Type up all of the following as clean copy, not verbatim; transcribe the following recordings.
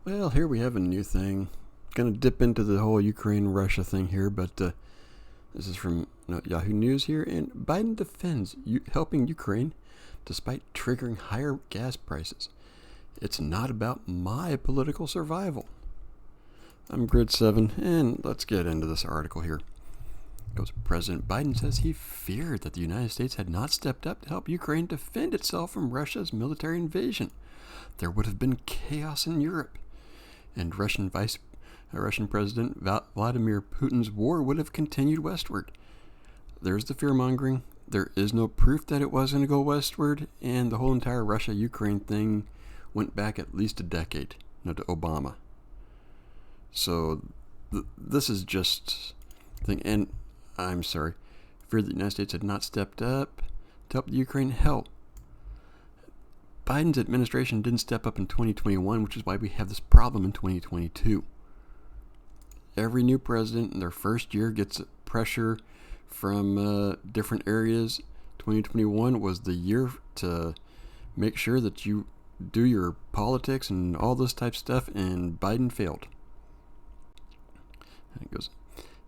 Well, here we have a new thing. Gonna dip into the whole Ukraine-Russia thing here, but this is from Yahoo News here. And Biden defends helping Ukraine despite triggering higher gas prices. It's not about my political survival. I'm Grid 7, and let's get into this article here. It goes, President Biden says he feared that the United States had not stepped up to help Ukraine defend itself from Russia's military invasion. There would have been chaos in Europe, and Russian President Vladimir Putin's war would have continued westward. There's the fear-mongering. There is no proof that it was going to go westward, and the whole entire Russia-Ukraine thing went back at least a decade, to Obama. So this is just thing, and I'm sorry, fear that the United States had not stepped up to help the Ukraine. Hell, Biden's administration didn't step up in 2021, which is why we have this problem in 2022. Every new president in their first year gets pressure from different areas. 2021 was the year to make sure that you do your politics and all this type of stuff, and Biden failed. And it goes,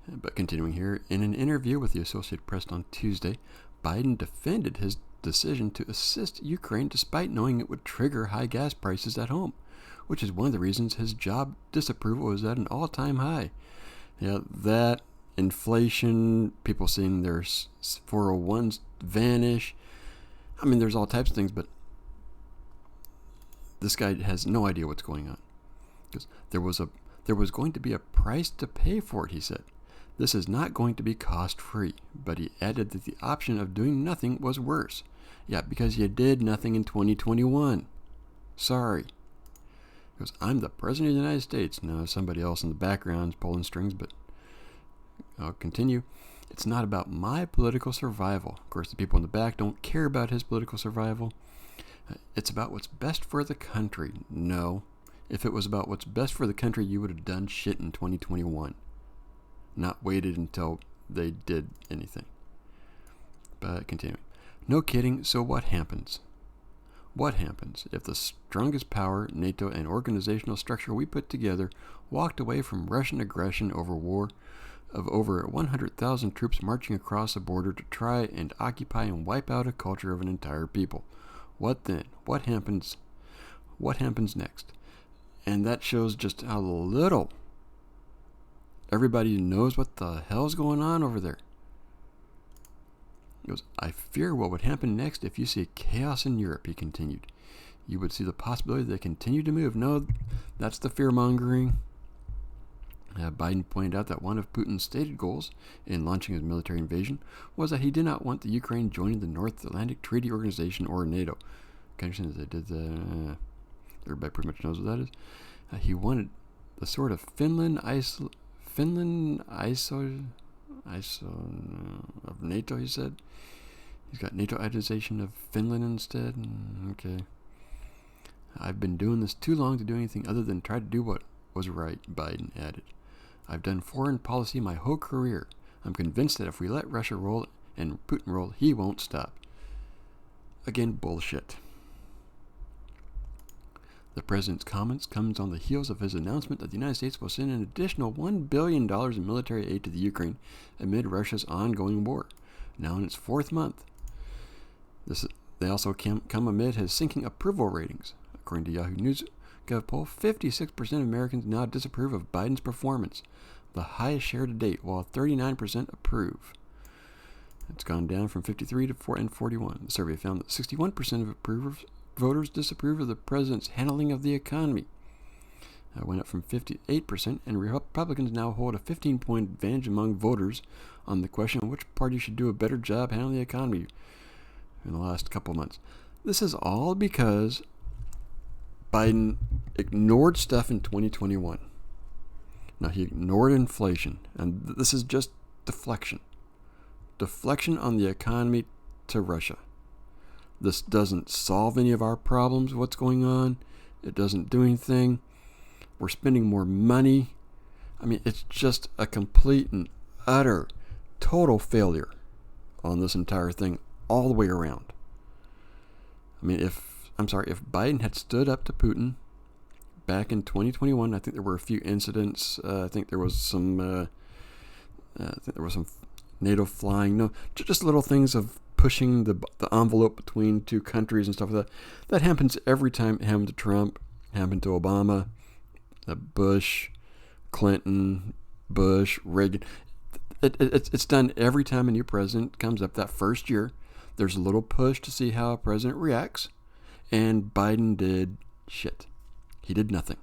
but continuing here, in an interview with the Associated Press on Tuesday, Biden defended his decision to assist Ukraine despite knowing it would trigger high gas prices at home, which is one of the reasons his job disapproval is at an all-time high. Yeah, that, inflation, people seeing their 401s vanish. I mean, there's all types of things, but this guy has no idea what's going on. Because there was going to be a price to pay for it, he said. This is not going to be cost-free, but he added that the option of doing nothing was worse. Yeah, because you did nothing in 2021. Sorry. He goes, I'm the President of the United States. No, somebody else in the background is pulling strings, but I'll continue. It's not about my political survival. Of course, the people in the back don't care about his political survival. It's about what's best for the country. No. If it was about what's best for the country, you would have done shit in 2021. Not waited until they did anything. But continuing. No kidding, so what happens? What happens if the strongest power, NATO, and organizational structure we put together walked away from Russian aggression over war of over 100,000 troops marching across the border to try and occupy and wipe out a culture of an entire people? What then? What happens? What happens next? And that shows just how little everybody knows what the hell's going on over there. He goes, I fear what would happen next if you see chaos in Europe, he continued. You would see the possibility they continue to move. No, that's the fear-mongering. Biden pointed out that one of Putin's stated goals in launching his military invasion was that he did not want the Ukraine joining the North Atlantic Treaty Organization or NATO. They did everybody pretty much knows what that is. He wanted the sort of Finland ISO of NATO, he said. He's got NATOization of Finland instead. Okay. I've been doing this too long to do anything other than try to do what was right, Biden added. I've done foreign policy my whole career. I'm convinced that if we let Russia roll and Putin roll, he won't stop. Again, bullshit. The president's comments comes on the heels of his announcement that the United States will send an additional $1 billion in military aid to the Ukraine amid Russia's ongoing war, now in its fourth month. They also come amid his sinking approval ratings. According to Yahoo News Gov poll, 56% of Americans now disapprove of Biden's performance, the highest share to date, while 39% approve. It's gone down from 53 to 41. The survey found that 61% of voters disapprove of the president's handling of the economy. That went up from 58%, and Republicans now hold a 15-point advantage among voters on the question of which party should do a better job handling the economy in the last couple months. This is all because Biden ignored stuff in 2021. Now, he ignored inflation, and this is just deflection. Deflection on the economy to Russia. This doesn't solve any of our problems, what's going on. It doesn't do anything. We're spending more money. I mean, it's just a complete and utter, total failure on this entire thing all the way around. I mean, if Biden had stood up to Putin, back in 2021, I think there were a few incidents. I think there was some NATO flying. No, just little things of pushing the envelope between two countries and stuff like that. That happens every time. It happened to Trump, happened to Obama, Bush, Clinton, Bush, Reagan. It's done every time a new president comes up. That first year, there's a little push to see how a president reacts. And Biden did shit. He did nothing.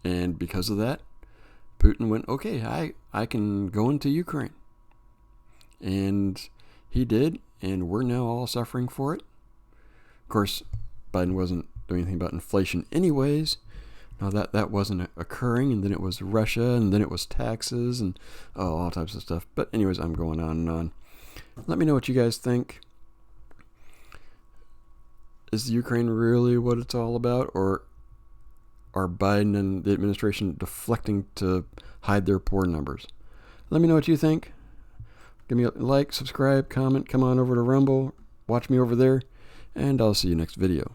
And because of that, Putin went, okay, I can go into Ukraine. And he did, and we're now all suffering for it. Of course, Biden wasn't doing anything about inflation anyways. No, that wasn't occurring, and then it was Russia, and then it was taxes, and all types of stuff. But anyways, I'm going on and on. Let me know what you guys think. Is Ukraine really what it's all about, or are Biden and the administration deflecting to hide their poor numbers? Let me know what you think. Give me a like, subscribe, comment, come on over to Rumble, watch me over there, and I'll see you next video.